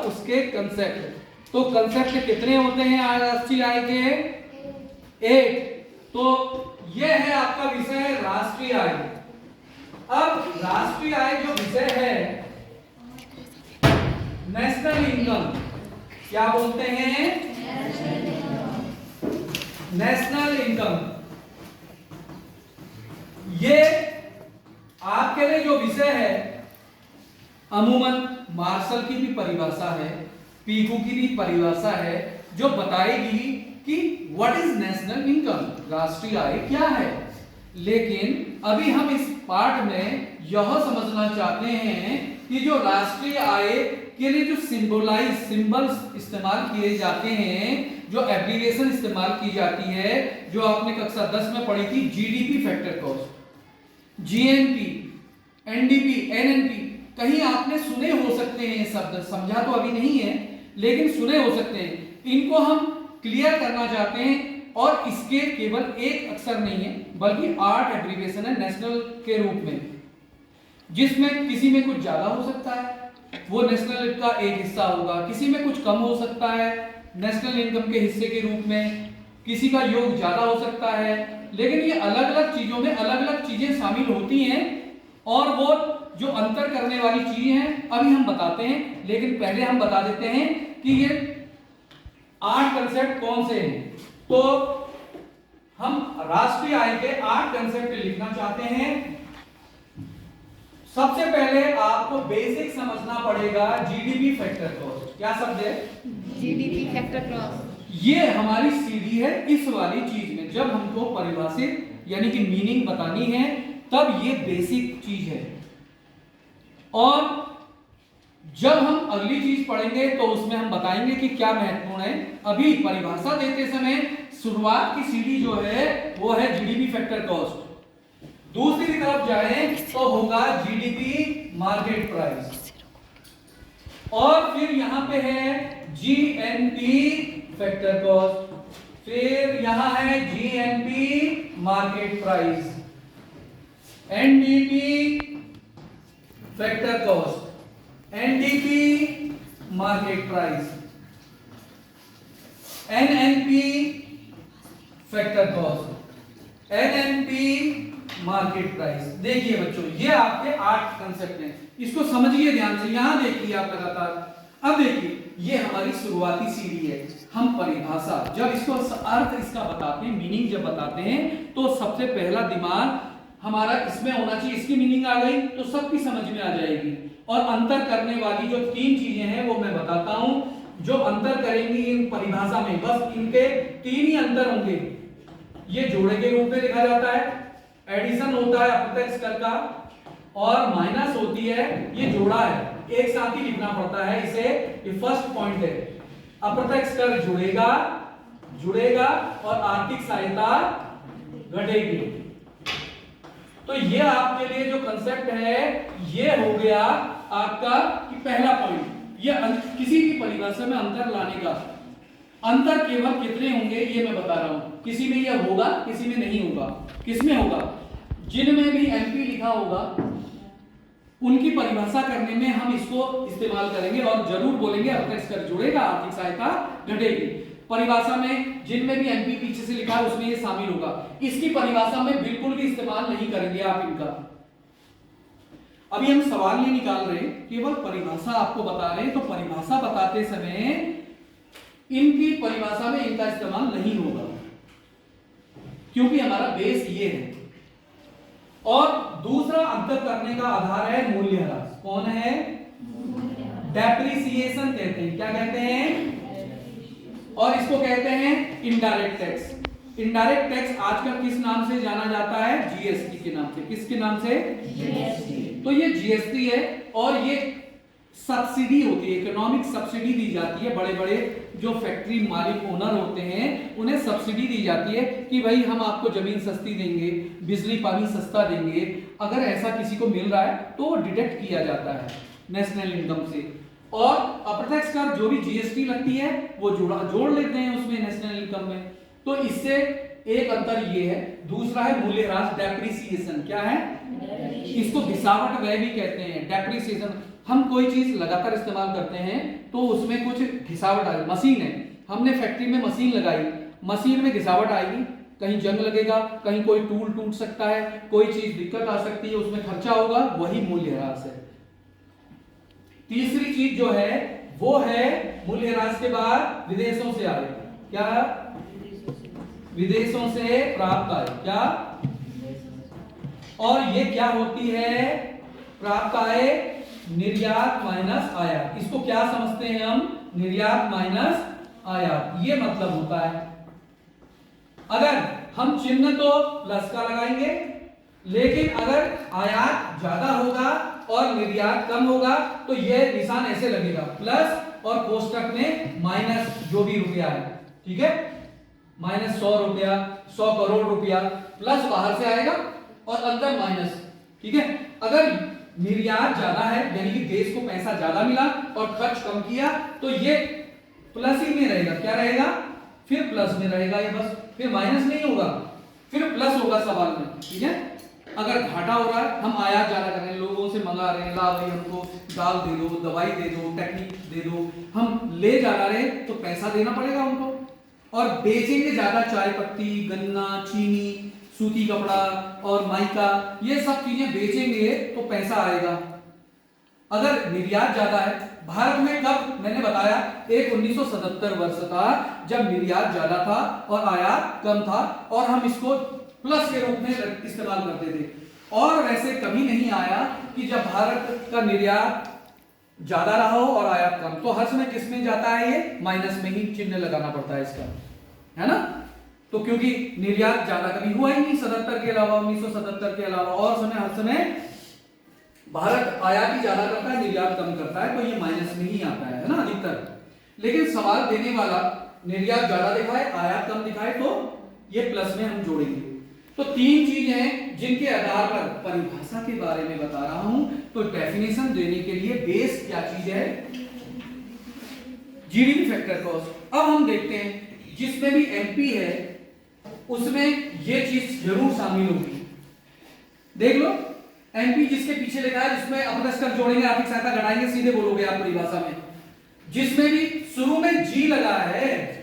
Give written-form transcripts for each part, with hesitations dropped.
उसके कंसेप्ट। तो कंसेप्ट कितने होते हैं राष्ट्रीय आय के? 8। तो यह है आपका विषय राष्ट्रीय आय। अब राष्ट्रीय आय जो विषय है, नेशनल इनकम, क्या बोलते हैं? National income. ये आपके लिए जो विषय है, अमूमन मार्शल की भी परिभाषा है, पीकू की भी परिभाषा है, जो बताएगी कि व्हाट इज नेशनल इनकम, राष्ट्रीय आय क्या है। लेकिन अभी हम इस पार्ट में यह समझना चाहते हैं कि जो राष्ट्रीय आय के लिए जो सिंबल्स इस्तेमाल किए जाते हैं, जो एब्रिविएशन इस्तेमाल की जाती है, जो आपने कक्षा 10 में पढ़ी थी, GDP factor cost, GNP, NDP, NNP, कहीं आपने सुने हो सकते हैं शब्द, समझा तो अभी नहीं है लेकिन सुने हो सकते हैं। इनको हम क्लियर करना चाहते हैं और इसके केवल एक अक्षर नहीं है बल्कि 8 एब्रिविएशन है नेशनल के रूप में, जिसमें किसी में कुछ ज्यादा हो सकता है, वो नेशनल का एक हिस्सा होगा, किसी में कुछ कम हो सकता है नेशनल इनकम के हिस्से के रूप में, किसी का योग ज्यादा हो सकता है। लेकिन ये अलग अलग चीजों में अलग अलग चीजें शामिल होती हैं और वो जो अंतर करने वाली चीजें हैं अभी हम बताते हैं। लेकिन पहले हम बता देते हैं कि ये 8 कंसेप्ट कौन से हैं। तो हम राष्ट्रीय आय के 8 कंसेप्ट लिखना चाहते हैं। सबसे पहले आपको बेसिक समझना पड़ेगा जीडीपी फैक्टर कॉस्ट। क्या शब्द है? GDP factor cost. ये हमारी सीढ़ी है इस वाली चीज में। जब हमको परिभाषित यानी कि मीनिंग बतानी है तब ये बेसिक चीज है, और जब हम अगली चीज पढ़ेंगे तो उसमें हम बताएंगे कि क्या महत्वपूर्ण है। अभी परिभाषा देते समय शुरुआत की सीढ़ी जो है वो है जीडीपी फैक्टर कॉस्ट। दूसरी तरफ जाए तो होगा जीडीपी मार्केट प्राइस, और फिर यहां पे है जीएनपी फैक्टर कॉस्ट, फिर यहां है GNP market price, NDP factor cost, NDP market price, NNP factor cost, NNP market price. देखिए बच्चों, ये आपके 8 कंसेप्ट हैं, इसको समझिए ध्यान से। यहां देखिए आप लगातार। अब देखिए ये हमारी शुरुआती सीढ़ी है। हम परिभाषा जब इसको अर्थ इसका बताते हैं, मीनिंग जब बताते हैं, तो सबसे पहला दिमाग हमारा इसमें होना चाहिए। इसकी मीनिंग आ गई तो सबकी समझ में आ जाएगी। और अंतर करने वाली जो 3 चीजें हैं वो मैं बताता हूं, जो अंतर करेंगी इन परिभाषा में। बस इनके 3 ही अंतर होंगे। ये जोड़े के रूप में लिखा जाता है, एडिशन होता है अप्रत्यक्ष कर का, और माइनस होती है, ये जोड़ा है, एक साथ ही लिखना पड़ता है इसे। ये फर्स्ट पॉइंट है, अप्रत्यक्ष कर जुड़ेगा और आर्थिक सहायता घटेगी। तो ये आपके लिए जो कंसेप्ट है ये हो गया आपका कि पहला पॉइंट। ये किसी भी परिभाषा में अंतर लाने का। अंतर केवल कितने होंगे ये मैं बता रहा हूं। किसी में यह होगा, किसी में नहीं होगा। किसमें होगा? जिनमें भी एमपी लिखा होगा उनकी परिभाषा करने में हम इसको इस्तेमाल करेंगे और जरूर बोलेंगे अप्रत्यक्ष कर जुड़ेगा, आर्थिक सहायता घटेगी। परिभाषा में जिनमें भी एमपी पीछे से लिखा है उसमें ये शामिल होगा। इसकी परिभाषा में बिल्कुल भी इस्तेमाल नहीं करेंगे आप इनका। अभी हम सवाल नहीं निकाल रहे, केवल परिभाषा आपको बता रहे हैं। तो परिभाषा बताते समय इनकी परिभाषा में इनका इस्तेमाल नहीं होगा, क्योंकि हमारा बेस ये है। और दूसरा अंतर करने का आधार है मूल्यह्रास। कौन है? डेप्रिसिएशन कहते हैं। क्या कहते हैं? और इसको कहते हैं इनडायरेक्ट टैक्स। इनडायरेक्ट टैक्स आजकल किस नाम से जाना जाता है? जीएसटी के नाम से। किसके नाम से? जीएसटी। तो ये जीएसटी है और ये सब्सिडी होती है, इकोनॉमिक सब्सिडी दी जाती है। बड़े बड़े जो फैक्ट्री मालिक ओनर होते हैं उन्हें सब्सिडी दी जाती है कि भाई हम आपको जमीन सस्ती देंगे, बिजली पानी सस्ता देंगे। अगर ऐसा किसी को मिल रहा है तो वो डिडक्ट किया जाता है नेशनल इनकम से। और अप्रत्यक्ष कर जो भी जीएसटी लगती है वो जोड़ लेते हैं उसमें नेशनल इनकम में। तो इससे एक अंतर ये है। दूसरा है मूल्यह्रास, डेप्रिसिएशन। क्या है? इसको घिसावट व्यय भी कहते हैं। डेप्रिसिएशन हम कोई चीज लगातार इस्तेमाल करते हैं तो उसमें कुछ घिसावट आएगी। मशीन है, हमने फैक्ट्री में मशीन लगाई, मशीन में घिसावट आएगी, कहीं जंग लगेगा, कहीं कोई टूल टूट सकता है, कोई चीज दिक्कत आ सकती है, उसमें खर्चा होगा, वही मूल्यह्रास है। तीसरी चीज जो है वो है मूल्यह्रास के बाद विदेशों से आय। क्या? विदेशों से प्राप्त आय। क्या? और ये क्या होती है? प्राप्त आय निर्यात माइनस आयात। इसको क्या समझते हैं हम? निर्यात माइनस आयात, ये मतलब होता है। अगर हम चिन्ह तो प्लस का लगाएंगे, लेकिन अगर आयात ज्यादा होगा और निर्यात कम होगा तो यह निशान ऐसे लगेगा, प्लस और कोष्टक में माइनस जो भी रुपया है, ठीक है, माइनस 100 रुपया, 100 करोड़ रुपया, प्लस बाहर से आएगा और अंदर माइनस, ठीक है। अगर निर्यात ज्यादा है यानी कि देश को पैसा ज्यादा मिला और खर्च कम किया तो ये प्लस ही में रहेगा। क्या रहेगा? फिर प्लस में रहेगा ये, बस, फिर माइनस नहीं होगा, फिर प्लस होगा सवाल में, ठीक है। अगर घाटा हो रहा है, हम आयात ज्यादा कर रहे हैं, लोगों से मंगा रहे हैं, ला भाई हमको दाल दे दो, दवाई दे दो, टेक्निक दे दो, हम ले जा रहे हैं तो पैसा देना पड़ेगा उनको, और बेचेंगे ज्यादा, चाय पत्ती, गन्ना, चीनी, सूती कपड़ा और माइका, ये सब चीजें बेचेंगे तो पैसा आएगा। अगर निर्यात ज्यादा है, भारत में कब, मैंने बताया, एक 1977 वर्ष था जब निर्यात ज्यादा था और आयात कम था, और हम इसको प्लस के रूप में इस्तेमाल करते थे। और वैसे कभी नहीं आया कि जब भारत का निर्यात ज्यादा रहा हो और आयात कम, तो हर समय किस में जाता है? ये माइनस में ही चिन्ह लगाना पड़ता है इसका, है ना। तो क्योंकि निर्यात ज्यादा कभी हुआ ही नहीं 77 के अलावा, 1977 के अलावा, और समय हर समय भारत आयात ही ज्यादा करता है, निर्यात कम करता है, तो ये माइनस में ही आता है ना अधिकतर। लेकिन सवाल देने वाला निर्यात ज्यादा दिखाए, आयात कम दिखाए, तो ये प्लस में हम जोड़ेंगे। तो तीन चीजें हैं जिनके आधार पर परिभाषा के बारे में बता रहा हूं। तो डेफिनेशन देने के लिए बेस क्या चीज है? GDP factor cost. अब हम देखते हैं जिसमें भी एमपी है उसमें ये चीज जरूर शामिल होगी। देख लो, एमपी जिसके पीछे लिखा है, जिसमें अपरस कर जोड़ेंगे, आर्थिक सहायता घटाएंगे, सीधे बोलोगे आप परिभाषा में। जिसमें भी शुरू में जी लगा है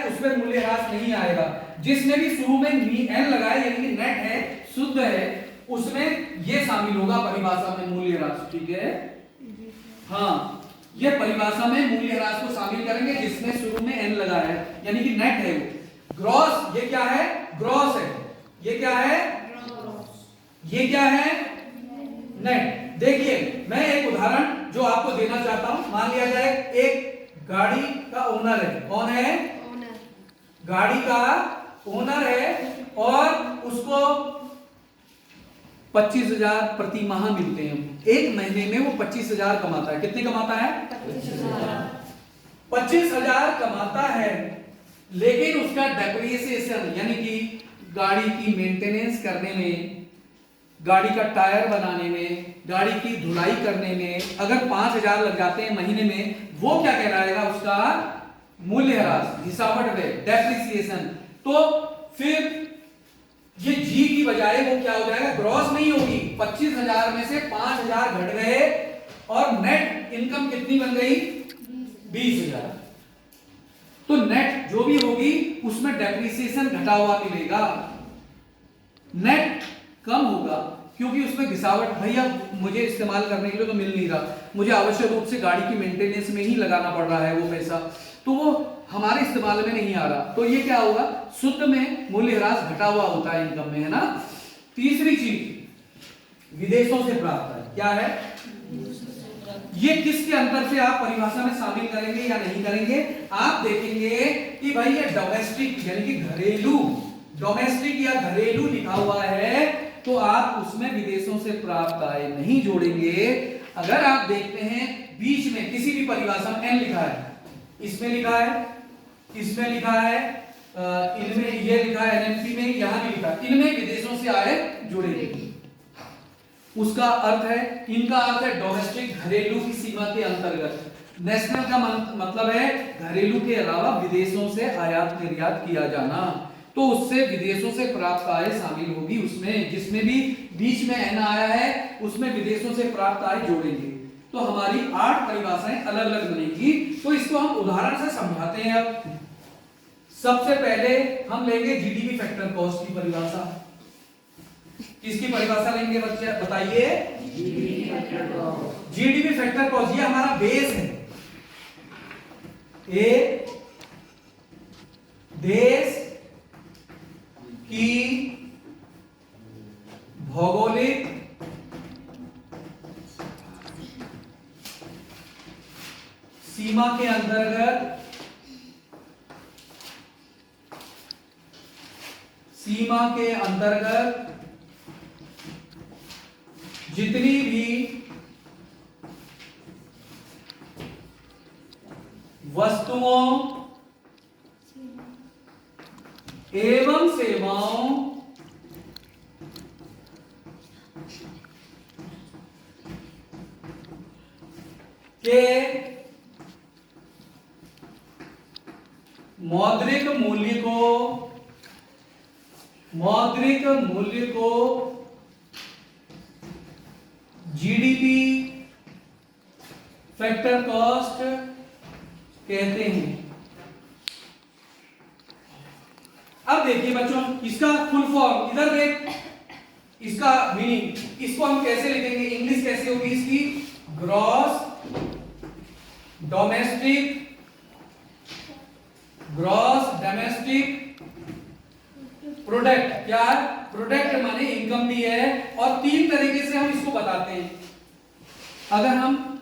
उसमें मूल्यह्रास नहीं आएगा। जिसमें भी शुरू में एन लगा है यानी कि नेट है, शुद्ध है, उसमें ये शामिल होगा परिभाषा में मूल्यह्रास, ठीक है। हाँ, ये परिभाषा में मूल्यह्रास को शामिल करेंगे जिसमें शुरू में एन लगा है यानी कि नेट है वो। ग्रॉस, ये क्या है? ग्रॉस है। ये क्या है? ये क्या है? नेट। देखिए, मैं एक उदाहरण जो आपको देना चाहता हूं, मान लिया जाए एक गाड़ी का ओनर है। कौन है? ओनर। गाड़ी का ओनर है और उसको 25,000 प्रति माह मिलते हैं। एक महीने में वो 25,000 कमाता है। कितने कमाता है? 25,000 कमाता है, लेकिन उसका डेप्रिसिएशन यानी कि गाड़ी की मेंटेनेंस करने में, गाड़ी का टायर बनाने में, गाड़ी की धुलाई करने में अगर 5,000 लग जाते हैं महीने में, वो क्या कहलाएगा? उसका मूल्यह्रास, घिसावट है, डेप्रिसिएशन। तो फिर ये जी की बजाय वो क्या हो जाएगा? ग्रॉस नहीं होगी। 25,000 में से 5,000 घट गए और नेट इनकम कितनी बन गई? 20,000। तो नेट जो भी होगी उसमें डेप्रिसिएशन घटा हुआ मिलेगा, नेट कम होगा क्योंकि उसमें घिसावट, भैया मुझे इस्तेमाल करने के लिए तो मिल नहीं रहा, मुझे आवश्यक रूप से गाड़ी की मेंटेनेंस में ही लगाना पड़ रहा है वो पैसा, तो वो हमारे इस्तेमाल में नहीं आ रहा। तो ये क्या होगा? शुद्ध में मूल्यह्रास घटा हुआ होता है इनकम में, है ना। तीसरी चीज विदेशों से प्राप्त है। क्या है? ये किसके अंतर से आप परिभाषा में शामिल करेंगे या नहीं करेंगे? आप देखेंगे कि भाई ये डोमेस्टिक यानी कि घरेलू, डोमेस्टिक या घरेलू लिखा हुआ है तो आप उसमें विदेशों से प्राप्त आय नहीं जोड़ेंगे। अगर आप देखते हैं बीच में किसी भी परिभाषा में एन लिखा है, इसमें लिखा है, इसमें लिखा है, इनमें ये लिखा है, एनएमसी में यहां भी लिखा है, इनमें विदेशों से आय जुड़ेगी। उसका अर्थ है, इनका अर्थ है डोमेस्टिक, घरेलू की सीमा के अंतर्गत। नेशनल का मतलब है घरेलू के अलावा विदेशों से आयात निर्यात किया जाना, तो उससे विदेशों से प्राप्त आय शामिल होगी उसमें। जिसमें भी बीच में एन आया है उसमें विदेशों से प्राप्त आय जोड़ेंगे। तो हमारी 8 परिभाषाएं अलग अलग बनेगी। तो इसको हम उदाहरण से समझाते हैं। अब सबसे पहले हम लेंगे जीडीपी फैक्टर कॉस्ट की परिभाषा। किसकी परिभाषा लेंगे बच्चे बताइए? GDP factor cost. ये हमारा बेस है। एक देश की भौगोलिक सीमा के अंतर्गत जितनी भी वस्तुओं एवं सेवाओं के मौद्रिक मूल्य को जीडीपी फैक्टर कॉस्ट कहते हैं। अब देखिए बच्चों, इसका फुल फॉर्म इधर देख, इसका मीनिंग इसको हम कैसे लिखेंगे, इंग्लिश कैसे होगी इसकी? Gross domestic product. क्या प्रोडक्ट माने इनकम भी है, और 3 तरीके से हम इसको बताते हैं। अगर हम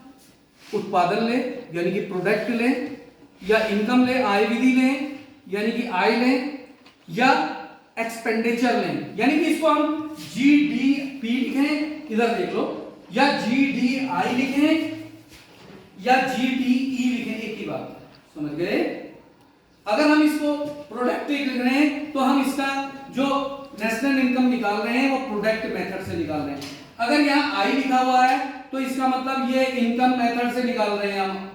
उत्पादन लें यानी कि प्रोडक्ट लें, या इनकम लें आय विधि लें यानी कि आय लें, या एक्सपेंडिचर लें यानी कि इसको हम जीडीपी लिखें, इधर देख लो, या जीडीआई लिखें या जीडीई लिखें, एक ही बात, समझ गए? अगर हम इसको प्रोडक्ट लिख रहे हैं तो हम इसका जो नेशनल इनकम निकाल रहे हैं वो प्रोडक्ट मेथड से निकाल रहे हैं। अगर यहाँ आई लिखा हुआ है तो इसका मतलब ये इनकम मेथड से निकाल रहे हैं हम।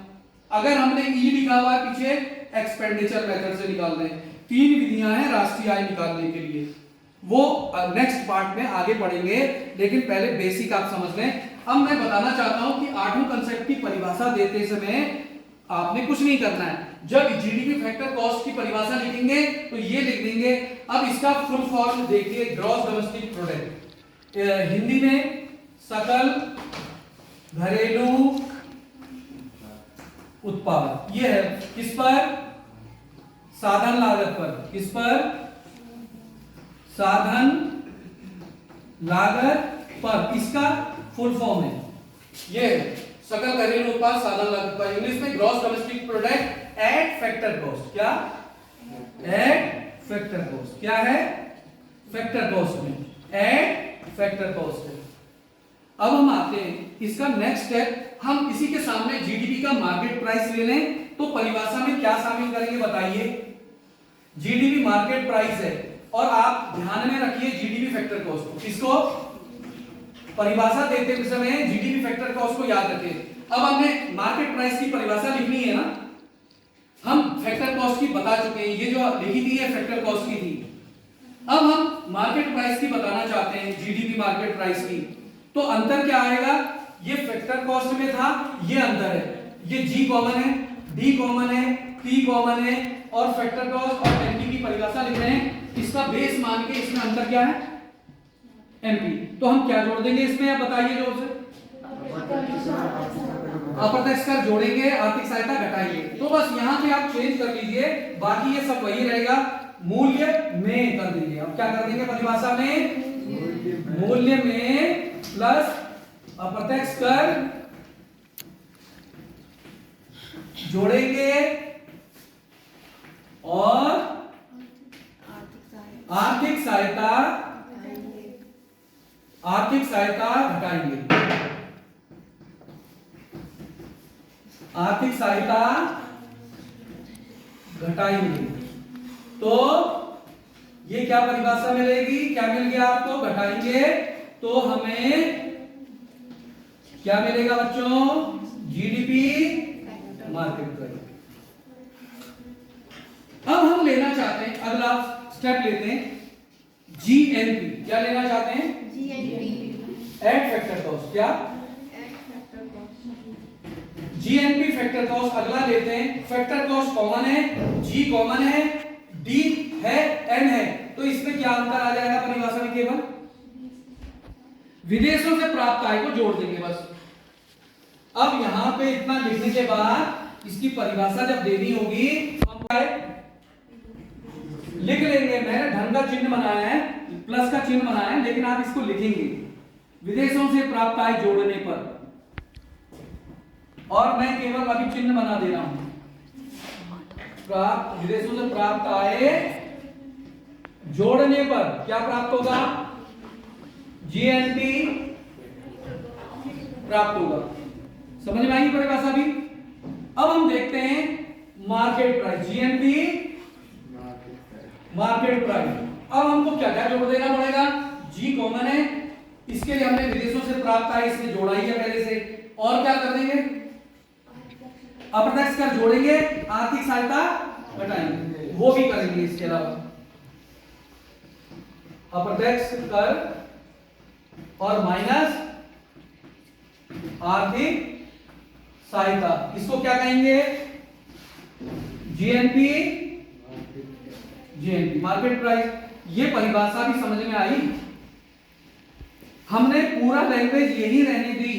अगर हमने ई लिखा हुआ है पीछे, एक्सपेंडिचर मेथड से निकाल रहे हैं। 3 विधियां हैं राष्ट्रीय आय निकालने के लिए, वो नेक्स्ट पार्ट में आगे पढ़ेंगे, लेकिन पहले बेसिक आप समझ लें। अब मैं बताना चाहता हूं कि 8वें कांसेप्ट की परिभाषा देते समय आपने कुछ नहीं करना है। जब जीडीपी फैक्टर कॉस्ट की परिभाषा लिखेंगे तो ये लिख देंगे। अब इसका फुल फॉर्म देखिए, ग्रॉस डोमेस्टिक प्रोडक्ट, हिंदी में सकल घरेलू उत्पाद। ये है किस पर? साधन लागत पर। किस पर? साधन लागत पर। इसका फुल फॉर्म है ये सकल घरेलू उत्पाद साधन लागत पर, इंग्लिश में gross domestic product at factor cost. क्या? At factor cost. क्या है? फैक्टर कॉस्ट में एट फैक्टर कॉस्ट है। अब हम आते हैं इसका नेक्स्ट स्टेप, हम इसी के सामने जीडीपी का मार्केट प्राइस ले लें तो परिभाषा में क्या शामिल करेंगे बताइए? जीडीपी मार्केट प्राइस है, और आप ध्यान में रखिए जीडीपी फैक्टर कॉस्ट को। किसको? परिभाषा देते समय जीडीपी फैक्टर कॉस्ट को याद रखें। अब हमने मार्केट प्राइस की परिभाषा लिखनी है ना, हम फैक्टर कॉस्ट की बता चुके हैं, ये जो लिखी थी ये फैक्टर कॉस्ट की थी। अब हम मार्केट प्राइस की बताना चाहते हैं, जीडीपी मार्केट प्राइस की, तो अंतर क्या आएगा? ये फैक्टर कॉस्ट में था, ये अंतर है। ये जी कॉमन है, डी कॉमन है, पी कॉमन है, और फैक्टर कॉस्ट और एमपी की परिभाषा लिख रहे हैं। इसका बेस मान के इसमें अंतर क्या है? एमपी। तो हम क्या जोड़ देंगे इसमें, आप बताइए जोर से? अप्रत्यक्ष कर जोड़ेंगे, आर्थिक सहायता घटाएंगे। तो बस यहाँ पे आप चेंज कर लीजिए, बाकी ये सब वही रहेगा, मूल्य में कर देंगे। अब क्या कर देंगे परिभाषा में? मूल्य में प्लस अप्रत्यक्ष कर जोड़ेंगे और आर्थिक सहायता घटाएंगे। आर्थिक सहायता घटाएंगे। तो ये क्या परिभाषा मिलेगी? क्या मिल गया आपको? घटाएंगे। तो हमें क्या मिलेगा बच्चों? GDP market price. अब हम लेना चाहते हैं, अगला स्टेप लेते हैं जीएनपी। क्या लेना चाहते हैं? GNP at factor cost. क्या? At factor cost. GNP factor cost अगला लेते हैं। फैक्टर कॉस्ट कॉमन है, जी कॉमन है, डी है, एन है, तो इसमें क्या अंतर आ जाएगा परिभाषा में? केवल विदेशों से प्राप्त आय को जोड़ देंगे बस। अब यहां पे इतना लिखने के बाद इसकी परिभाषा जब देनी होगी हम लिख लेंगे। मैंने धन का चिन्ह बनाया है, प्लस का चिन्ह बनाया है, लेकिन आप इसको लिखेंगे विदेशों से प्राप्त आय जोड़ने पर। और मैं केवल अभी चिन्ह बना दे रहा हूं, प्राप्त विदेशों से प्राप्त आय जोड़ने पर क्या प्राप्त होगा? जीएनपी प्राप्त होगा। समझ में आई परिभाषा भी? अब हम देखते हैं market price, GNP market price. अब हमको क्या क्या जोड़ देना पड़ेगा? जी कॉमन है, इसके लिए हमने विदेशों से प्राप्त आय इसमें जोड़ा ही है पहले से। और क्या कर देंगे? अप्रत्यक्ष कर जोड़ेंगे, आर्थिक सहायता घटाएंगे, वो भी करेंगे। इसके अलावा अप्रत्यक्ष कर और माइनस आर्थिक सहायता, इसको क्या कहेंगे? GNP, GNP market price. ये परिभाषा भी समझ में आई। हमने पूरा लैंग्वेज यही रहने दी,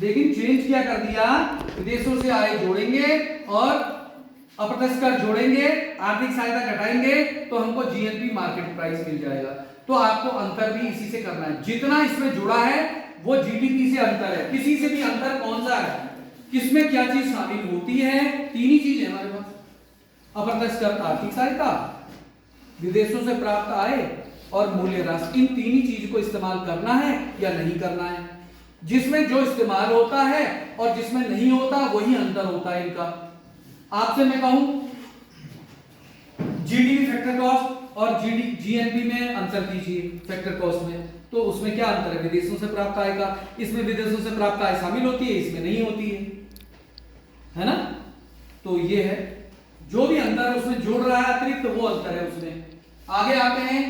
लेकिन चेंज क्या कर दिया? विदेशों से आय जोड़ेंगे और अप्रत्यक्ष कर जोड़ेंगे, आर्थिक सहायता घटाएंगे, तो हमको जीएनपी मार्केट प्राइस मिल जाएगा। तो आपको अंतर भी इसी से करना है। जितना इसमें जुड़ा है वो जीडीपी से अंतर है। किसी से भी अंतर कौन सा है? किसमें क्या चीज शामिल होती है? तीन ही चीज है हमारे पास, अप्रत्यक्ष कर, आर्थिक सहायता, विदेशों से प्राप्त आय और मूल्य ह्रास। इन तीन ही चीज को इस्तेमाल करना है या नहीं करना है। जिसमें जो इस्तेमाल होता है और जिसमें नहीं होता वही अंतर होता है इनका। आपसे मैं कहूं जीडीपी फैक्टर कॉस्ट और जीएनपी में अंतर कीजिए फैक्टर कॉस्ट में, तो उसमें क्या अंतर है? विदेशों से प्राप्त आय का, इसमें विदेशों से प्राप्त आय शामिल होती है, इसमें नहीं होती है ना? तो ये है जो भी अंतर है उसमें जोड़ रहा है अतिरिक्त, वो अंतर है उसमें। आगे आते हैं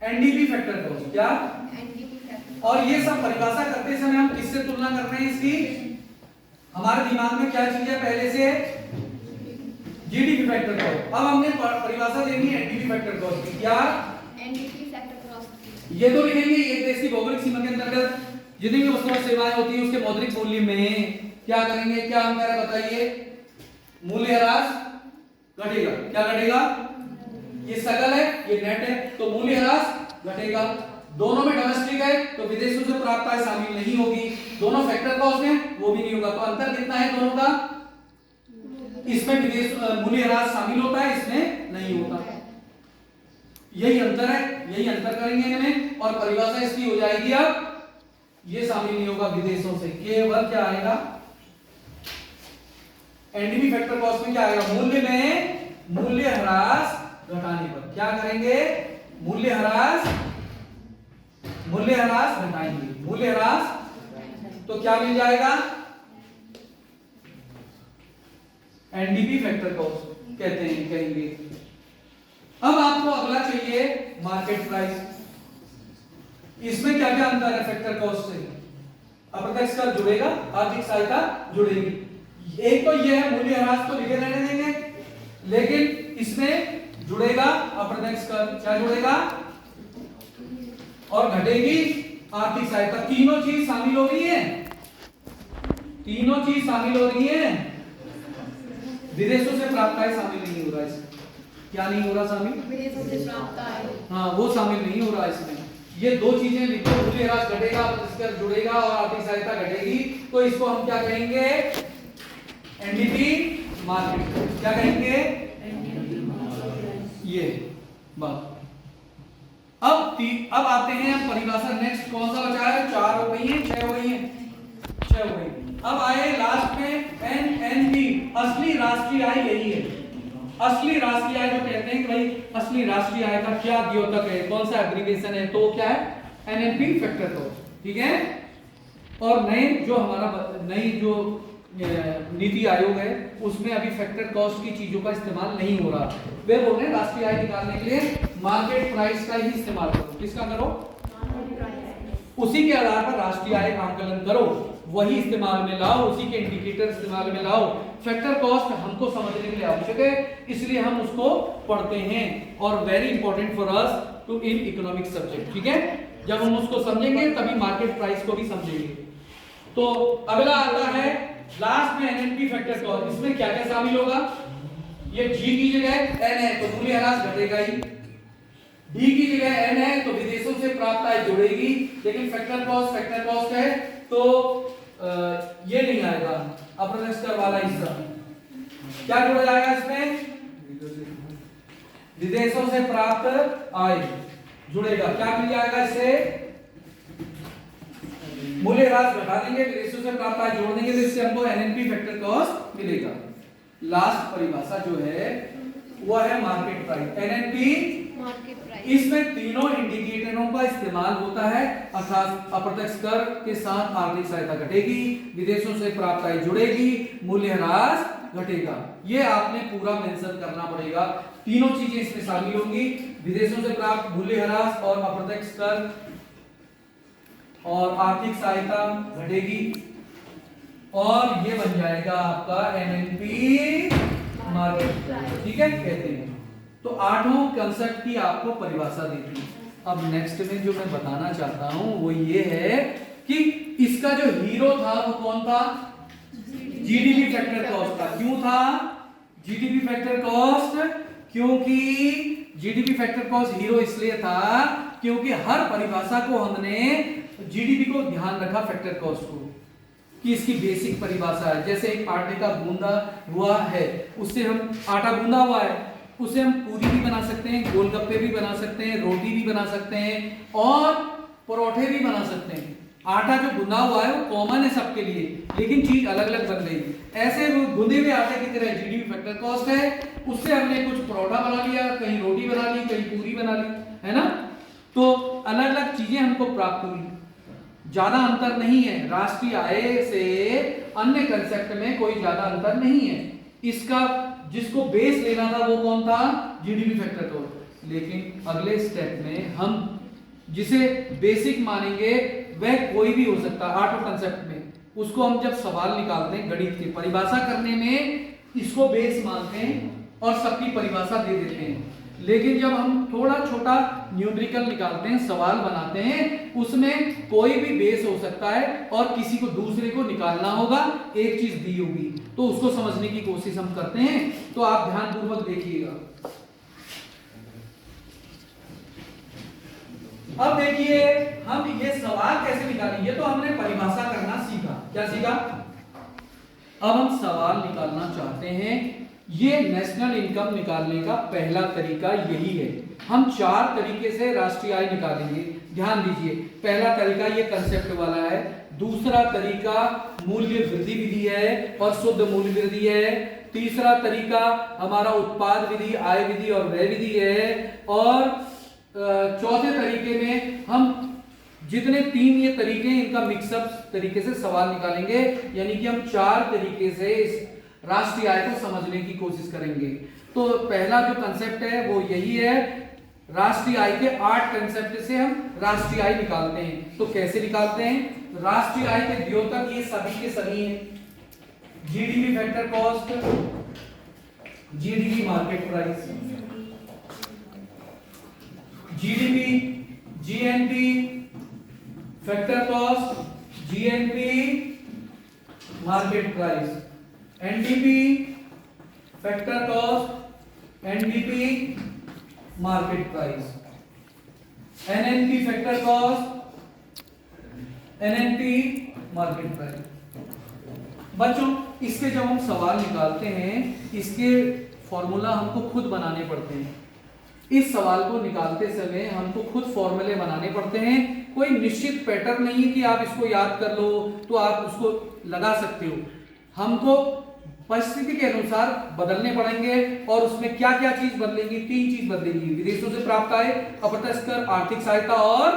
एनडीपी फैक्टर कॉस्ट। क्या? और ये सब परिभाषा करते समय हम किससे तुलना कर रहे हैं इसकी? हमारे दिमाग में क्या चीज है पहले से? GDP factor cost. अब हमने परिभाषा देनी है एनडीपी फैक्टर कॉस्ट की। क्या? NDP factor cost. ये तो लिखेंगे एक देश की भौगोलिक सीमा के अंतर्गत जितनी भी वस्तुएं सेवाएं होती है उसके मौद्रिक मूल्य में क्या करेंगे? क्या अंतर है बताइए? मूल्य ह्रास घटेगा। क्या घटेगा? ये सकल है, ये नेट है, तो मूल्य ह्रास घटेगा। दोनों में डोमेस्टिक है तो विदेशों से प्राप्त आय शामिल नहीं होगी। दोनों फैक्टर कॉस्ट है, वो भी नहीं होगा। तो अंतर कितना है दोनों का? इसमें विदेश मूल्य ह्रास शामिल होता है, इसमें नहीं होता। यही अंतर है, यही अंतर करेंगे इनमें और परिभाषा इसकी हो जाएगी। अब ये शामिल नहीं होगा विदेशों से, केवल क्या आएगा? एनडीपी फैक्टर कॉस्ट में क्या आएगा? मूल्य में मूल्य ह्रास घटाने पर क्या करेंगे? मूल्य ह्रास घटाएंगे, मूल्य ह्रास। तो क्या मिल जाएगा? एनडीपी फैक्टर कॉस्ट कहते हैं, कहेंगे। अब आपको अगला चाहिए मार्केट प्राइस। इसमें क्या क्या अंतर है फैक्टर कॉस्ट से? अप्रत्यक्ष कर जुड़ेगा, आर्थिक सहायता जुड़ेगी। एक तो यह है मूल्य ह्रास को लिखे रहने देंगे, लेकिन इसमें जुड़ेगा अप्रत्यक्ष कर। क्या जुड़ेगा? और घटेगी आर्थिक सहायता। तीनों चीज शामिल हो रही है, तीनों चीज शामिल हो रही है। विदेशों से प्राप्त आय शामिल नहीं हो रहा इसमें। क्या नहीं हो रहा शामिल? विदेशों से प्राप्त आय, हाँ वो शामिल नहीं हो रहा इसमें। ये दो चीजें लिखो, मूल्य ह्रास घटेगा, अप्रत्यक्ष जुड़ेगा और आर्थिक सहायता घटेगी, तो इसको हम क्या कहेंगे? NDP market. क्या कहेंगे? ये बात। अब आते हैं परिभाषा नेक्स्ट। कौन सा बचा है? 4 हो गई है, 6 हो गई है, 6 हो गई। अब आए लास्ट में एनएनपी, असली राष्ट्रीय आय। यही है असली राष्ट्रीय आय, जो कहते हैं कि भाई असली राष्ट्रीय आय का क्या द्योतक है, कौन सा एब्रिविएशन है, तो क्या है? NNP factor cost. ठीक है। और नए जो हमारा नई जो नीति आयोग है उसमें अभी फैक्टर कॉस्ट की चीजों का इस्तेमाल नहीं हो रहा। वे बोल रहे हैं राष्ट्रीय आय निकालने के लिए मार्केट प्राइस का ही इस्तेमाल करो। किसका करो? उसी के आधार पर राष्ट्रीय आय का आंकलन करो। वही इस्तेमाल में लाओ, उसी के इंडिकेटर इस्तेमाल में लाओ। फैक्टर कॉस्ट हमको समझने के लिए आवश्यक है, इसलिए हम उसको पढ़ते हैं और very important for us to in economic subject. ठीक है, जब हम उसको समझेंगे तभी मार्केट प्राइस को भी समझेंगे। तो अगला आता है लास्ट में एनएनपी फैक्टर कॉस्ट। इसमें क्या क्या शामिल होगा? ये जी की जगह एन है तो मूल्यह्रास घटेगा ही, डी की जगह एन है तो विदेशों से प्राप्त आय जुड़ेगी, लेकिन फैक्टर कॉस्ट है तो ये नहीं आएगा अप्रत्यक्ष कर वाला हिस्सा। क्या जुड़ जाएगा इसमें? विदेशों से प्राप्त आय जुड़ेगा। क्या मिल जाएगा इससे? मूल्यह्रास घटा देंगे, विदेशों से प्राप्त आय जोड़ देंगे, तो इससे हमको एनएनपी फैक्टर कॉस्ट मिलेगा। लास्ट परिभाषा जो है वो है market price, NNP market price. इसमें तीनों इंडिकेटरों का इस्तेमाल होता है, अर्थात अप्रत्यक्ष कर के साथ आर्थिक सहायता घटेगी, विदेशों से प्राप्त आय जुड़ेगी, मूल्यह्रास घटेगा। ये आपने पूरा मेंशन करना पड़ेगा। तीनों चीजें इसमें शामिल होंगी, विदेशों से प्राप्त मूल्यह्रास और अप्रत्यक्ष कर और आर्थिक सहायता घटेगी, और ये बन जाएगा आपका एनएनपी मार्केट प्राइस। ठीक है, कहते हैं। तो आठों कंसेप्ट की आपको परिभाषा दी थी। अब नेक्स्ट में जो मैं बताना चाहता हूं वो ये है कि इसका जो हीरो था वो कौन था? जीडीपी फैक्टर कॉस्ट था। क्यों था जीडीपी फैक्टर कॉस्ट? क्योंकि जीडीपी फैक्टर कॉस्ट हीरो इसलिए था क्योंकि हर परिभाषा को हमने जीडीपी को ध्यान रखा, फैक्टर कॉस्ट को, कि इसकी बेसिक परिभाषा है। जैसे एक आटे का बूंदा हुआ है, उससे हम आटा गूंदा हुआ है, उससे हम पूरी भी बना सकते हैं, गोलगप्पे भी बना सकते हैं, रोटी भी बना सकते हैं और परोठे भी बना सकते हैं। आटा जो गूंदा हुआ है वो कॉमन है सबके लिए, लेकिन चीज अलग अलग बन गई। ऐसे गूंदे हुए आटे की तरह जीडीपी फैक्टर कॉस्ट है, उससे हमने कुछ परोठा बना लिया, कहीं रोटी बना ली, कहीं पूरी बना ली, है ना। तो अलग अलग चीजें हमको प्राप्त हुई, ज्यादा अंतर नहीं है। राष्ट्रीय आय से अन्य कंसेप्ट में कोई ज्यादा अंतर नहीं है। इसका जिसको बेस लेना था वो कौन था? GDP factor cost. लेकिन अगले स्टेप में हम जिसे बेसिक मानेंगे वह कोई भी हो सकता है। आठों कंसेप्ट में उसको हम जब सवाल निकालते हैं गणित की परिभाषा करने में, इसको बेस मानते हैं और सबकी परिभाषा दे देते हैं। लेकिन जब हम थोड़ा छोटा न्यूमेरिकल निकालते हैं, सवाल बनाते हैं, उसमें कोई भी बेस हो सकता है और किसी को दूसरे को निकालना होगा, एक चीज दी होगी, तो उसको समझने की कोशिश हम करते हैं। तो आप ध्यानपूर्वक देखिएगा। अब देखिए हम ये सवाल कैसे निकालेंगे। तो हमने परिभाषा करना सीखा। क्या सीखा? अब हम सवाल निकालना चाहते हैं। ये नेशनल इनकम निकालने का पहला तरीका यही है। हम 4 तरीके से राष्ट्रीय आय निकालेंगे। ध्यान दीजिए, पहला तरीका ये कंसेप्ट वाला है, दूसरा तरीका मूल्य वृद्धि विधि है और शुद्ध मूल्य वृद्धि है, तीसरा तरीका हमारा उत्पाद विधि, आय विधि और व्यय विधि है, और चौथे तरीके में हम जितने 3 ये तरीके इनका मिक्सअप तरीके से सवाल निकालेंगे। यानी कि हम 4 तरीके से इस राष्ट्रीय आय को समझने की कोशिश करेंगे। तो पहला जो कंसेप्ट है वो यही है, राष्ट्रीय आय के 8 कंसेप्ट से हम राष्ट्रीय आय निकालते हैं। तो कैसे निकालते हैं? राष्ट्रीय आय के द्योतक ये सभी के सभी हैं। GDP factor cost, GDP market price, GDP, GNP factor cost, GNP market price, NDP factor cost, NDP market price, NNP factor cost, NNP market price. बच्चों इसके जब हम सवाल निकालते हैं, इसके फॉर्मूला हमको खुद बनाने पड़ते हैं। इस सवाल को निकालते समय हमको खुद फॉर्मूले बनाने पड़ते हैं। कोई निश्चित पैटर्न नहीं है कि आप इसको याद कर लो तो आप उसको लगा सकते हो। हमको परिस्थिति के अनुसार बदलने पड़ेंगे और उसमें क्या क्या चीज बदलेंगी? 3 चीज बदलेंगी, विदेशों से प्राप्त आय, अप्रत्यक्ष कर, आर्थिक सहायता और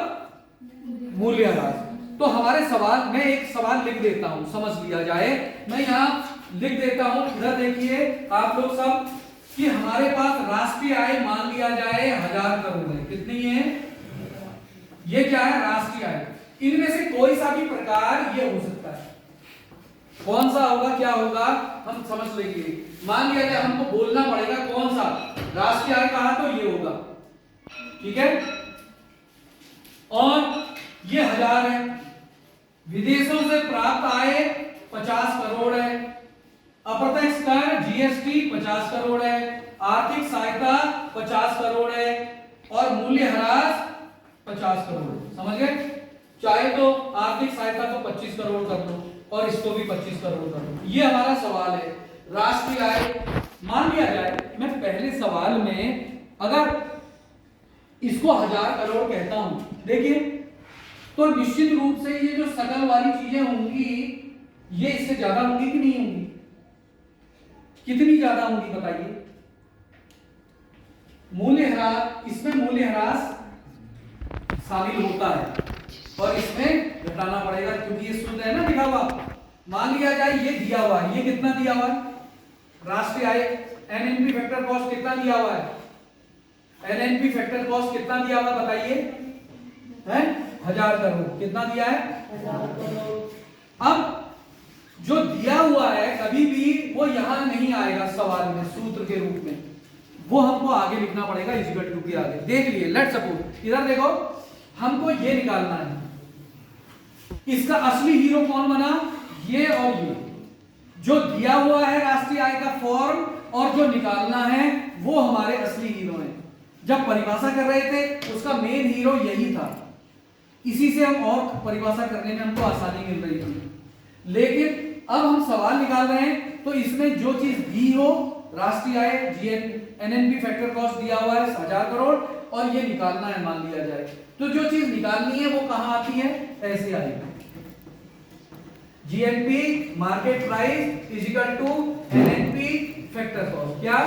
मूल्यह्रास। तो हमारे सवाल, मैं एक सवाल लिख देता हूं, समझ लिया जाए। मैं यहाँ लिख देता हूं, इधर देखिए आप लोग सब, कि हमारे पास राष्ट्रीय आय मान लिया जाए 1000 करोड़ है। कितनी है? ये क्या है? राष्ट्रीय आय। इनमें से कोई सा भी प्रकार ये हो सकता है। कौन सा होगा, क्या होगा, हम समझ लेंगे। मान लिया जाए हमको बोलना पड़ेगा कौन सा राष्ट्रीय आय कहा, तो ये होगा, ठीक है। और ये 1000 है, विदेशों से प्राप्त आय 50 करोड़ है, अप्रत्यक्ष कर जीएसटी 50 करोड़ है, आर्थिक सहायता 50 करोड़ है और मूल्यह्रास 50 करोड़। समझ गए? चाहे तो आर्थिक सहायता को 25 करोड़ कर दो और इसको भी 25 करोड़ कर दो। ये हमारा सवाल है। राष्ट्रीय आय मान लिया जाए, मैं पहले सवाल में अगर इसको 1000 करोड़ कहता हूं, देखिए, तो निश्चित रूप से ये जो सकल वाली चीजें होंगी ये इससे ज्यादा होंगी कि नहीं होंगी? कितनी ज्यादा होंगी बताइए? मूल्यह्रास, इसमें मूल्यह्रास शामिल होता है और इसमें घटाना पड़ेगा क्योंकि ये सूत्र है ना लिखा हुआ। मान लिया जाए ये दिया हुआ है, ये कितना दिया हुआ है राष्ट्रीय आय, एनएनपी फैक्टर कॉस्ट कितना दिया हुआ है, एनएनपी फैक्टर कॉस्ट कितना दिया हुआ बताइए, है 1000 करोड़। कितना दिया है? 1000 करोड़। अब जो दिया हुआ है कभी भी वो यहां नहीं आएगा सवाल में सूत्र के रूप में, वो हमको आगे लिखना पड़ेगा इक्वल टू के आगे। देख लिए, लेट सपोज इधर देखो, हमको ये निकालना है, इसका असली हीरो कौन बना, ये और ये। जो दिया हुआ है राष्ट्रीय आय का फॉर्म और जो निकालना है वो हमारे असली हीरो हैं। जब परिभाषा कर रहे थे उसका मेन हीरो यही था, इसी से हम और परिभाषा करने में हमको आसानी मिल रही थी। लेकिन अब हम सवाल निकाल रहे हैं तो इसमें जो चीज दी हो, राष्ट्रीय आय, एनएनपी फैक्टर कॉस्ट दिया हुआ है 1000 करोड़ और ये निकालना है मान लिया जाए, तो जो चीज निकालनी है वो कहां आती है, ऐसे आएगी, GNP market price is equal to NNP factor cost. क्या?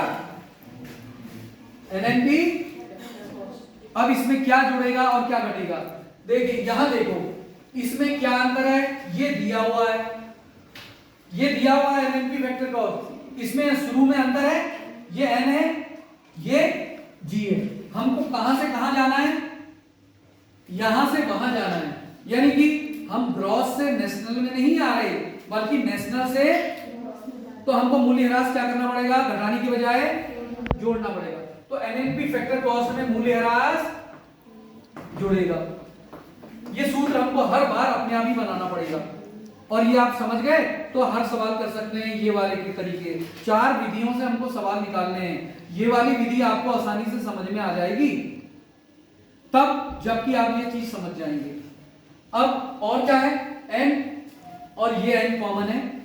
एनएनपी। अब इसमें क्या जुड़ेगा और क्या घटेगा? देखिए यहां देखो, इसमें क्या अंतर है, ये दिया हुआ है, ये दिया हुआ है एनएनपी फैक्टर कॉस्ट, इसमें शुरू में अंतर है, ये एन है, ये जी है। हमको कहां से कहां जाना है, यहां से वहां जाना है, यानी कि हम ग्रॉस से नेशनल में नहीं आ रहे बल्कि नेशनल से, तो हमको मूल्यह्रास क्या करना पड़ेगा, घटाने की बजाय जोड़ना पड़ेगा। तो एनएनपी फैक्टर कॉस्ट में मूल्यह्रास जुड़ेगा। ये सूत्र हमको हर बार अपने आप ही बनाना पड़ेगा और ये आप समझ गए तो हर सवाल कर सकते हैं। ये वाले के तरीके 4 विधियों से हमको सवाल निकालने हैं। ये वाली विधि आपको आसानी से समझ में आ जाएगी तब जबकि आप ये चीज समझ जाएंगे। अब और क्या है, एन और ये एन कॉमन है,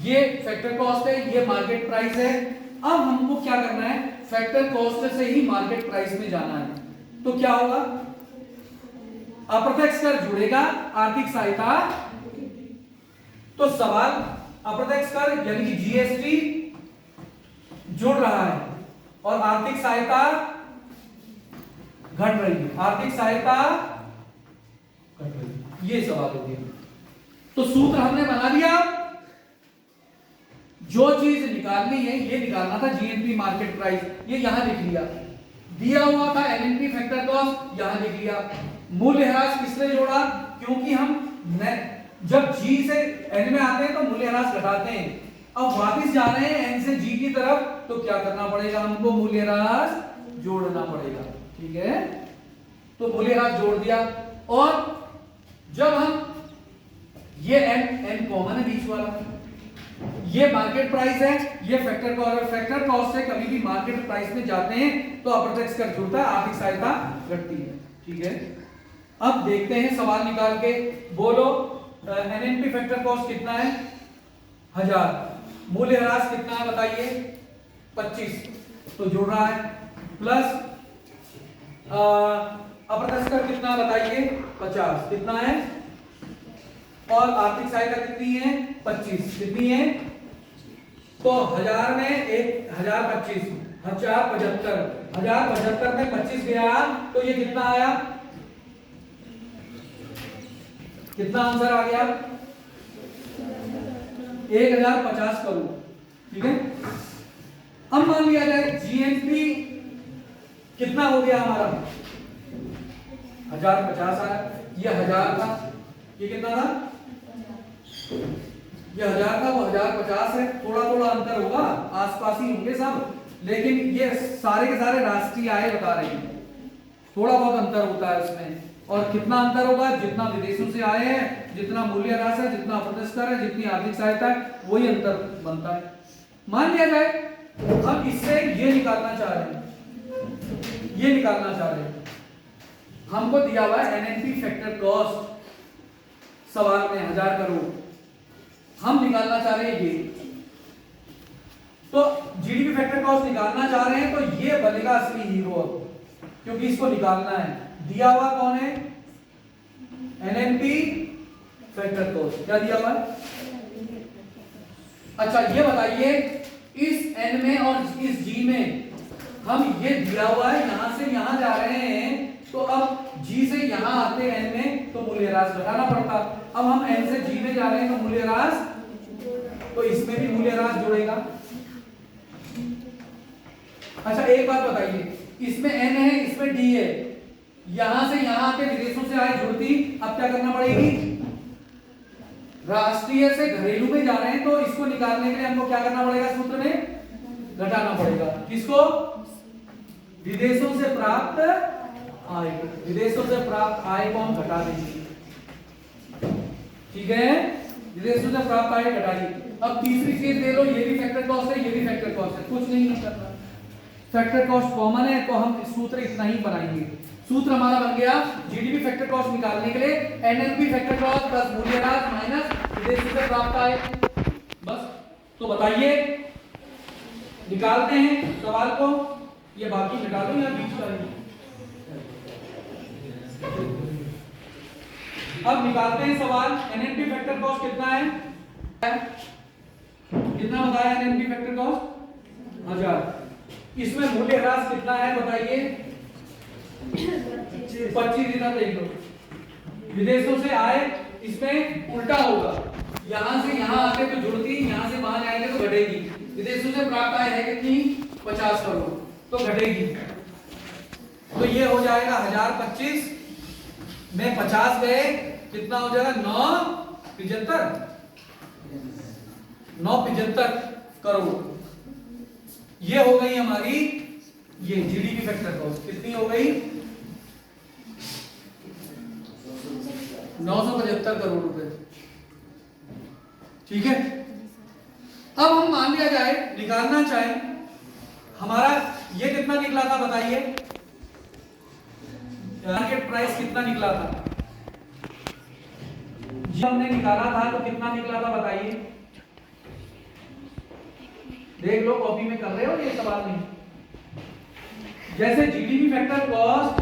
ये फैक्टर कॉस्ट है, ये मार्केट प्राइस है। अब हमको क्या करना है, फैक्टर कॉस्ट से ही मार्केट प्राइस में जाना है। तो क्या होगा, अप्रत्यक्ष कर जुड़ेगा, आर्थिक सहायता, तो सवाल अप्रत्यक्ष कर यानी कि जीएसटी जुड़ रहा है और आर्थिक सहायता घट रही है, आर्थिक सहायता घट रही है, ये सवाल हो गया। तो सूत्र हमने बना दिया, जो चीज निकालनी है ये निकालना था जीएनपी मार्केट प्राइस, ये यहां लिख लिया, दिया हुआ था एनएनपी फैक्टर कॉस्ट, यहां लिख लिया। मूल्यह्रास किसने जोड़ा, क्योंकि हम जब जी से एन में आते हैं तो मूल्यह्रास घटाते हैं, अब वापस जा रहे हैं एन से जी की तरफ, तो क्या करना पड़ेगा, हमको मूल्यह्रास जोड़ना पड़ेगा। ठीक है, तो मूल्यह्रास जोड़ दिया और जब हम ये एन कॉमन है बीच वाला, ये मार्केट प्राइस है, ये फैक्टर कॉस्ट, फैक्टर कॉस्ट से कभी भी मार्केट प्राइस में जाते हैं तो अप्रत्यक्ष कर जुड़ता है, आर्थिक सहायता घटती है। ठीक है, अब देखते हैं सवाल निकाल के, बोलो एनएनपी फैक्टर कॉस्ट कितना है 1000, मूल्यह्रास कितना है बताइए 25, तो जुड़ रहा है, प्लस अप्रत्यक्ष कर कितना बताइए 50, कितना है, और आर्थिक सहायता कितनी है 25, कितनी है, तो 1000 में 1025, 1075 में 25 गया तो ये कितना आया, कितना आंसर आ गया 1050 करोड़। ठीक है, अब मान लिया जाए जीएनपी कितना हो गया हमारा 1050 आया, ये 1000 था, ये कितना था, ये 1000 था वो 1050 है, थोड़ा थोड़ा अंतर होगा, आसपास ही होंगे सब, लेकिन ये सारे के सारे राष्ट्रीय आय बता रहे हैं, थोड़ा बहुत अंतर होता है उसमें। और कितना अंतर होगा, जितना विदेशों से आए हैं, जितना मूल्य ह्रास है, जितना अप्रत्यक्ष कर है, जितनी आर्थिक सहायता है, वही अंतर बनता है। मान लिया जाए हम इससे ये निकालना चाह रहे हैं, ये निकालना चाह रहे हैं, हमको दिया हुआ है एनएनपी फैक्टर कॉस्ट सवाल में 1000 करोड़, हम निकालना चाह रहे हैं ये, तो जीडीपी फैक्टर कॉस्ट निकालना चाह रहे हैं, तो ये बनेगा असली हीरो, क्योंकि इसको निकालना है। दिया हुआ कौन है, एनएनपी फैक्टर कॉस्ट, क्या दिया हुआ है? अच्छा ये बताइए, इस n में और इस g में हम ये दिया हुआ है, यहां से यहां जा रहे हैं, तो अब g से यहां आते n में तो मूल्य ह्रास घटाना पड़ता। अब हम n से g में जा रहे हैं तो मूल्य ह्रास, तो इसमें भी मूल्य ह्रास जुड़ेगा। अच्छा एक बात बताइए, इसमें n है, इसमें d है, यहां से यहां आके विदेशों से आए जुड़ती, अब क्या करना पड़ेगी, राष्ट्रीय से घरेलू में जा रहे हैं, तो इसको निकालने के लिए हमको क्या करना पड़ेगा, सूत्र में घटाना पड़ेगा। किसको, विदेशों से प्राप्त आय, विदेशों से प्राप्त आय को हम घटा देंगे, ठीक है, विदेशों से प्राप्त आय घटाइए। अब तीसरी चीज ले लो, ये भी फैक्टर कॉस्ट है, ये भी फैक्टर कॉस्ट है, कुछ नहीं करना, फैक्टर कॉस्ट कॉमन है, तो हम सूत्र इतना ही बनाएंगे। सूत्र हमारा बन गया, जीडीपी फैक्टर कॉस्ट निकालने के लिए एनएनपी फैक्टर कॉस्ट प्लस मूल्य ह्रास माइनस विदेशों से प्राप्त आय, बस। तो बताइए, निकालते हैं सवाल को, ये बाकी हटा दो या बीच का ही। अब निकालते हैं सवाल, एनएनपी फैक्टर कॉस्ट कितना है, कितना बताया एनएनपी फैक्टर कॉस्ट 1000, इसमें मूल्य ह्रास कितना है बताइए, 25 इधर देख लो, विदेशों से आए, इसमें उल्टा होगा, यहां से यहां आते तो जुड़ती, यहां से वहां जाएंगे तो घटेगी। विदेशों से प्राप्त आय है कितनी, 50 करोड़, तो घटेगी, तो ये हो जाएगा 1025 में 50 गए, कितना हो जाएगा 975 करोड़। ये हो गई हमारी ये जीडीपी फैक्टर कॉस्ट, कितनी हो गई, 975 करोड़ रुपए, ठीक है। अब हम मान लिया जाए, निकालना चाहे, हमारा ये कितना निकला था बताइए, मार्केट प्राइस कितना निकला था, जब हमने निकाला था तो कितना निकला था बताइए, देख लो कॉपी में कर रहे हो ये सवाल नहीं। जैसे जीडीपी फैक्टर कॉस्ट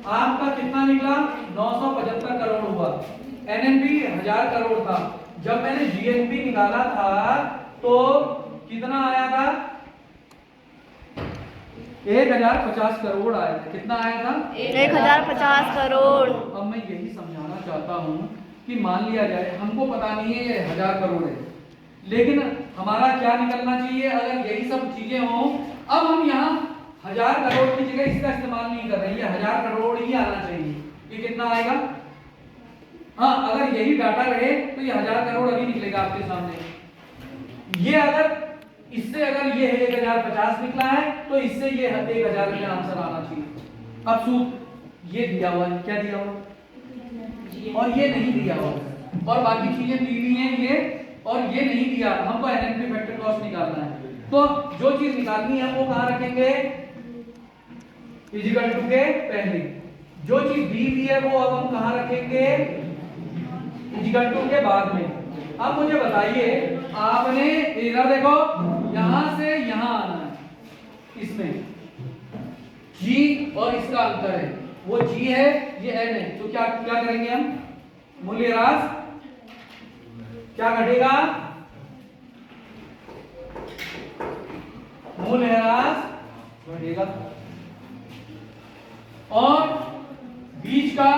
आपका कितना निकला, 975 करोड़ हुआ, एनएनपी 1000 करोड़ था, जब मैंने जीएनपी निकाला था तो कितना आया था, 1050 करोड़ आया था, कितना आया था, 1050 करोड़। अब मैं यही समझाना चाहता हूं कि मान लिया जाए हमको पता नहीं है ये 1000 करोड़ है, लेकिन हमारा क्या निकलना चाहिए, अगर यही सब चीजें हों, अब हम यहाँ 1000 करोड़ की जगह इसका इस्तेमाल नहीं कर रहे, ये 1000 करोड़ ही आना चाहिए, ये कितना आएगा, हाँ अगर यही डाटा रहे तो ये 1000 करोड़ अभी निकलेगा आपके सामने। ये अगर इससे अगर ये 1050 निकला है तो इससे ये 1000 का आंसर आना चाहिए। अब सूत्र ये दिया हुआ है, क्या दिया हुआ और ये नहीं दिया हुआ, और बाकी चीजें दी हुई हैं ये, और ये नहीं दिया, हमको एनएनपी फैक्टर कॉस्ट निकालना है, तो जो चीज निकालनी है वो कहां रखेंगे, इजिकल टू के पहले, जो चीज दी हुई है वो अब हम कहां रखेंगे, इजिकल टू के बाद में। अब मुझे बताइए, आपने इधर देखो, यहां से यहां आना है, इसमें g और इसका अंतर है, वो g है ये n है, तो क्या क्या करेंगे हम, मूल्य ह्रास, क्या घटेगा, मूल्य ह्रास घटेगा, और बीच का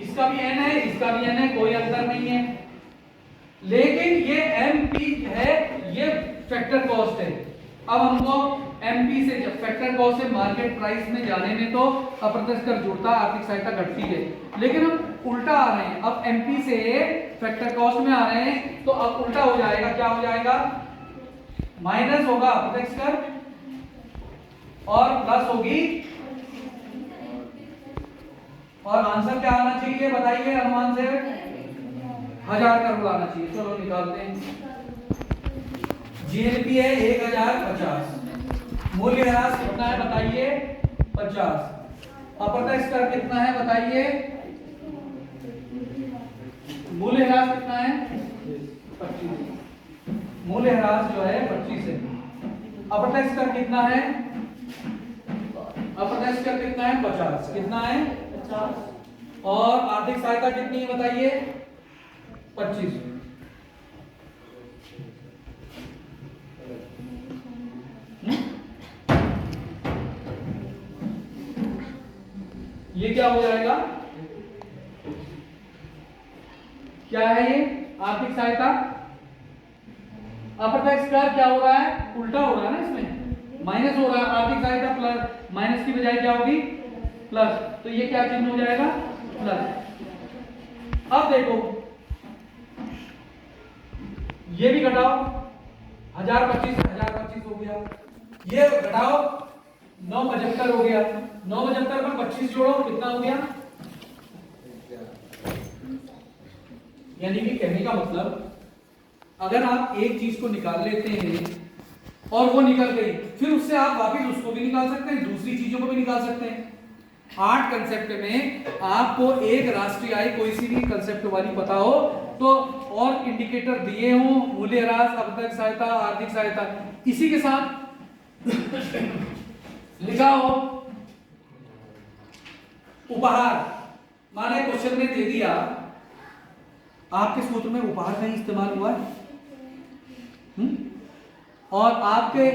इसका भी n है, इसका भी n है, कोई अंतर नहीं है, लेकिन ये MP है, ये फैक्टर कॉस्ट है। अब हमको MP से फैक्टर कॉस्ट से मार्केट प्राइस में जाने में तो अप्रत्यक्ष कर जुड़ता, आर्थिक सहायता घटती है, लेकिन हम उल्टा आ रहे हैं, अब एमपी से फैक्टर कॉस्ट में आ रहे हैं, तो अब उल्टा हो जाएगा, क्या हो जाएगा, माइनस होगा अपोटेक्स कर और प्लस होगी, और आंसर क्या आना चाहिए बताइए अनुमान से, 1000 करोड़ आना चाहिए। चलो निकालते हैं। जीएनपी है 1050, मूल्य ह्रास कितना है बताइए 50, अप्रत्यक्ष कर कितना है बताइए, मूल्य ह्रास कितना है 25, मूल्य ह्रास जो है 25 है। अप्रत्यक्ष कर कितना है, अप्रत्यक्ष कर कितना है 50, कितना है 50, और आर्थिक सहायता कितनी है बताइए 25। ये क्या हो जाएगा, क्या है ये आर्थिक सहायता, अप्रत्यक्ष कर क्या हो रहा है, उल्टा हो रहा है ना, इसमें माइनस हो रहा है, आर्थिक सहायता प्लस, माइनस की बजाय क्या होगी प्लस, तो ये क्या चिन्ह हो जाएगा प्लस। अब देखो ये भी घटाओ, 1025 हो गया, ये घटाओ 975 हो गया, 975 में 25 जोड़ो कितना हो गया, यानी कि कहने का मतलब अगर आप एक चीज को निकाल लेते हैं और वो निकल गई, फिर उससे आप वापस उसको भी निकाल सकते हैं, दूसरी चीजों को भी निकाल सकते हैं। 8 कंसेप्ट में आपको एक राष्ट्रीय आय कोई सी भी कंसेप्ट वाली पता हो तो, और इंडिकेटर दिए हो, मूल्य ह्रास, अप्रत्यक्ष सहायता, आर्थिक सहायता, इसी के साथ लिखा हो उपहार, माने क्वेश्चन में दे दिया आपके सूत्र में उपहार का ही इस्तेमाल हुआ है, और आपके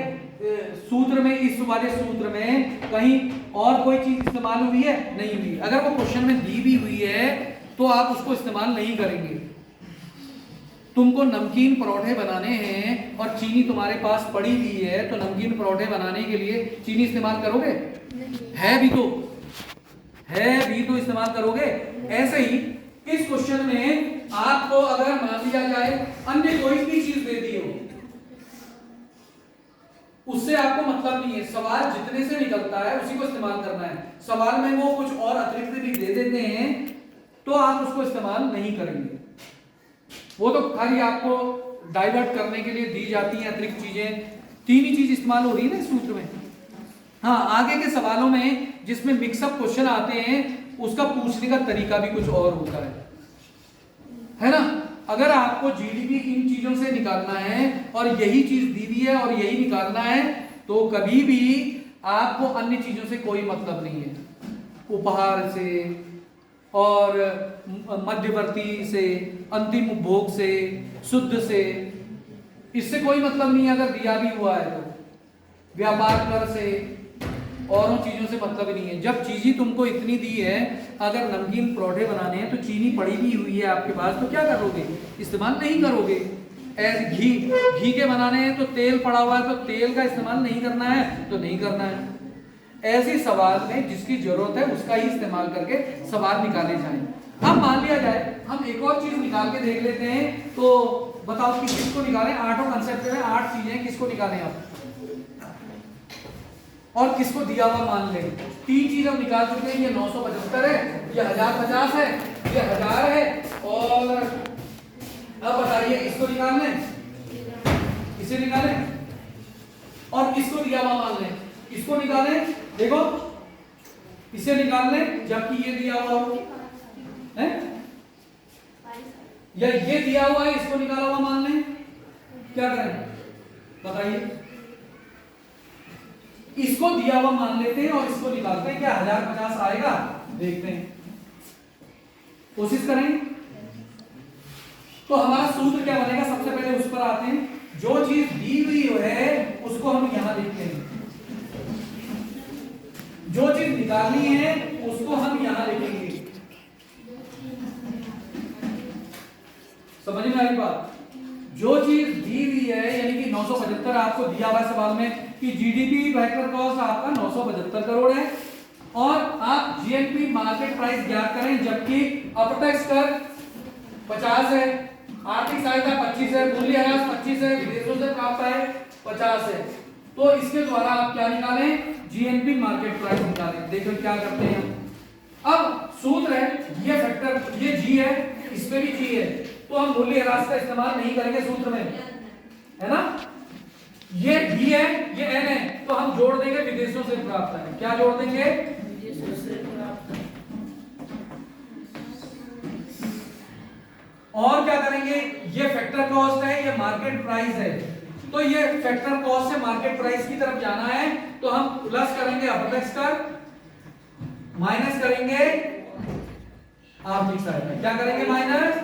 सूत्र में, इस वाले सूत्र में कहीं और कोई चीज इस्तेमाल हुई है नहीं हुई। अगर वो क्वेश्चन में दी भी हुई है तो आप उसको इस्तेमाल नहीं करेंगे। तुमको नमकीन परोठे बनाने हैं और चीनी तुम्हारे पास पड़ी हुई है, तो नमकीन परोठे बनाने के लिए चीनी इस्तेमाल करोगे, है भी तो इस्तेमाल करोगे। ऐसे ही इस क्वेश्चन में आपको अगर मान लिया जाए अन्य कोई भी चीज दे दी हो, उससे आपको मतलब नहीं है, सवाल जितने से निकलता है उसी को इस्तेमाल करना है। सवाल में वो कुछ और अतिरिक्त भी दे देते हैं तो आप उसको इस्तेमाल नहीं करेंगे, वो तो खाली आपको डाइवर्ट करने के लिए दी जाती हैं अतिरिक्त चीजें। 3 ही चीज इस्तेमाल हो रही है ना इस सूत्र में। हाँ, आगे के सवालों में जिसमें मिक्सअप क्वेश्चन आते हैं उसका पूछने का तरीका भी कुछ और होता है ना। अगर आपको जीडीपी इन चीजों से निकालना है और यही चीज दी हुई है और यही निकालना है तो कभी भी आपको अन्य चीजों से कोई मतलब नहीं है, उपहार से और मध्यवर्ती से, अंतिम उपभोग से, शुद्ध से, इससे कोई मतलब नहीं है। अगर दिया भी हुआ है तो व्यापार कर से और चीजों से मतलब नहीं है। जब चीज ही तुमको इतनी दी है, अगर नमकीन परोठे बनाने हैं तो चीनी पड़ी भी हुई है आपके पास, तो क्या करोगे, इस्तेमाल नहीं करोगे। ऐसे घी के बनाने हैं तो तेल पड़ा हुआ है तो तेल का इस्तेमाल नहीं करना है तो नहीं करना है। ऐसे सवाल में जिसकी जरूरत है उसका ही इस्तेमाल करके सवाल निकाले जाएं। अब मान लिया जाए हम एक और चीज निकाल के देख लेते हैं, तो बताओ कि किसको निकालें। 8 कंसेप्ट में 8 चीजें, किसको निकालें आप और किसको दिया हुआ मान लें। 3 चीज हम निकाल चुके हैं, ये 975 है, ये 1050 है, ये 1000 है, और अब बताइए इसको निकाल लें, इसे निकालें और किसको दिया हुआ मान लें, इसको निकालें। देखो इसे निकाल लें जबकि ये दिया हुआ हो है, या ये दिया हुआ है इसको निकाला हुआ मान लें, क्या करें बताइए। इसको दिया हुआ मान लेते हैं और इसको निकालते हैं, क्या 1050 आएगा, देखते हैं, कोशिश करें। तो हमारा सूत्र क्या बनेगा, सबसे पहले उस पर आते हैं। जो चीज दी हुई है उसको हम यहां लिखते हैं, जो चीज निकालनी है उसको हम यहां लिखेंगे। समझ में आई बात। जो चीज दी हुई है यानी कि 975 आपको दिया हुआ सवाल में कि जीडीपी फैक्टर कॉस्ट आपका 975 करोड़ है और आप जीएनपी मार्केट प्राइस ज्ञात करें, जबकि अप्रत्यक्ष कर 50 है, आर्थिक सहायता 25 है, मूल्यह्रास 25 है, विदेशों से प्राप्त आय 50 है। तो इसके द्वारा आप क्या निकालें? जीएनपी मार्केट प्राइस निकालें। देखो क्या करते हैं। अब सूत्र है, ये फैक्टर, ये जी है, इस पे भी जी है, तो हम मूल्यह्रास का इस्तेमाल नहीं करेंगे सूत्र में, है ना। ये बी है, ये एन है, तो हम जोड़ देंगे विदेशों से प्राप्त है। क्या जोड़ देंगे? और क्या करेंगे? ये फैक्टर कॉस्ट है, ये मार्केट प्राइस है, तो ये फैक्टर कॉस्ट से मार्केट प्राइस की तरफ जाना है, तो हम प्लस करेंगे अप्रत्यक्ष कर, माइनस करेंगे आर्थिक सहायता। क्या करेंगे? माइनस।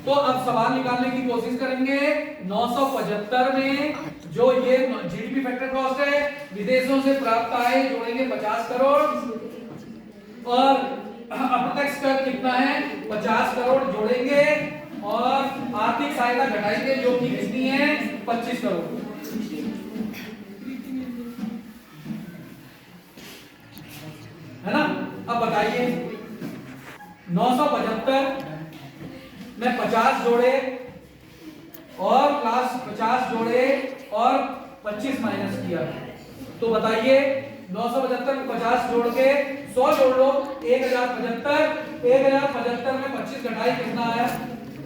तो अब सवाल निकालने की कोशिश करेंगे। 975 में जो ये जीडीपी फैक्टर कॉस्ट है, विदेशों से प्राप्त आय जोड़ेंगे 50 करोड़ और अप्रत्यक्ष कर कितना है? 50 करोड़ जोड़ेंगे और आर्थिक सहायता घटाएंगे जो कि कितनी है? 25 करोड़। है ना। अब बताइए 975 में 50 जोड़े और प्लस 50 जोड़े और 25 माइनस किया, तो बताइए 975 में 50 जोड़ के 100 जोड़ लो, 1075। 1075 में 25 घटाई कितना आया?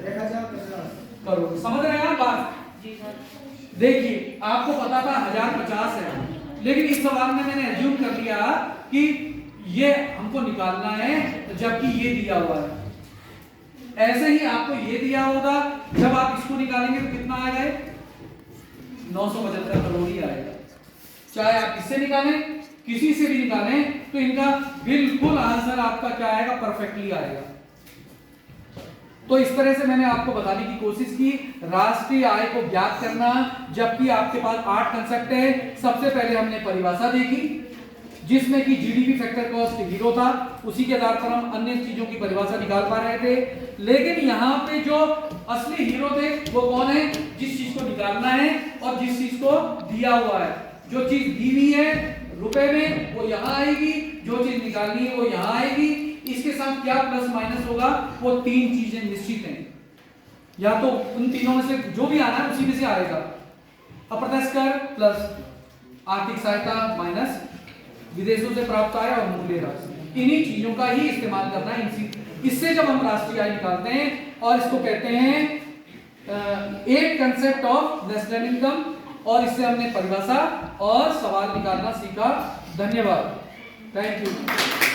1050 करोड़। समझ रहे हैं आप बात? देखिए आपको पता था 1050 है, लेकिन इस सवाल में मैंने एज्यूम कर लिया कि ये हमको निकालना है, जबकि ये दिया हुआ है। ऐसे ही आपको ये दिया होगा, जब आप इसको निकालेंगे तो कितना आएगा? 975 करोड़ ही आएगा। चाहे आप इससे निकालें, किसी से भी निकालें, तो इनका बिल्कुल आंसर आपका क्या आएगा? परफेक्टली आएगा। तो इस तरह से मैंने आपको बताने की कोशिश की राष्ट्रीय आय को ज्ञात करना, जबकि आपके पास 8 कंसेप्ट है। सबसे पहले हमने परिभाषा देखी, जिसमें कि जीडीपी फैक्टर कॉस्ट 0 था, उसी के आधार पर हम अन्य चीजों की परिभाषा निकाल पा रहे थे। लेकिन यहाँ पे जो असली हीरो थे वो कौन है? जिस चीज को निकालना है और जिस चीज को दिया हुआ है। जो चीज दी हुई है रुपए में वो यहाँ आएगी, जो चीज निकालनी है वो यहाँ आएगी। इसके साथ क्या प्लस माइनस होगा? वो 3 चीजें निश्चित हैं, या तो उन तीनों में से जो भी आना है उसी में से आएगा। अप्रत्यक्ष कर प्लस आर्थिक सहायता माइनस विदेशों से प्राप्त आय और मूल्यह्रास, इन्हीं चीजों का ही इस्तेमाल करना है। इससे जब हम राष्ट्रीय आय निकालते हैं, और इसको कहते हैं एक कंसेप्ट ऑफ नेशनल इनकम, और इससे हमने परिभाषा और सवाल निकालना सीखा। धन्यवाद, थैंक यू।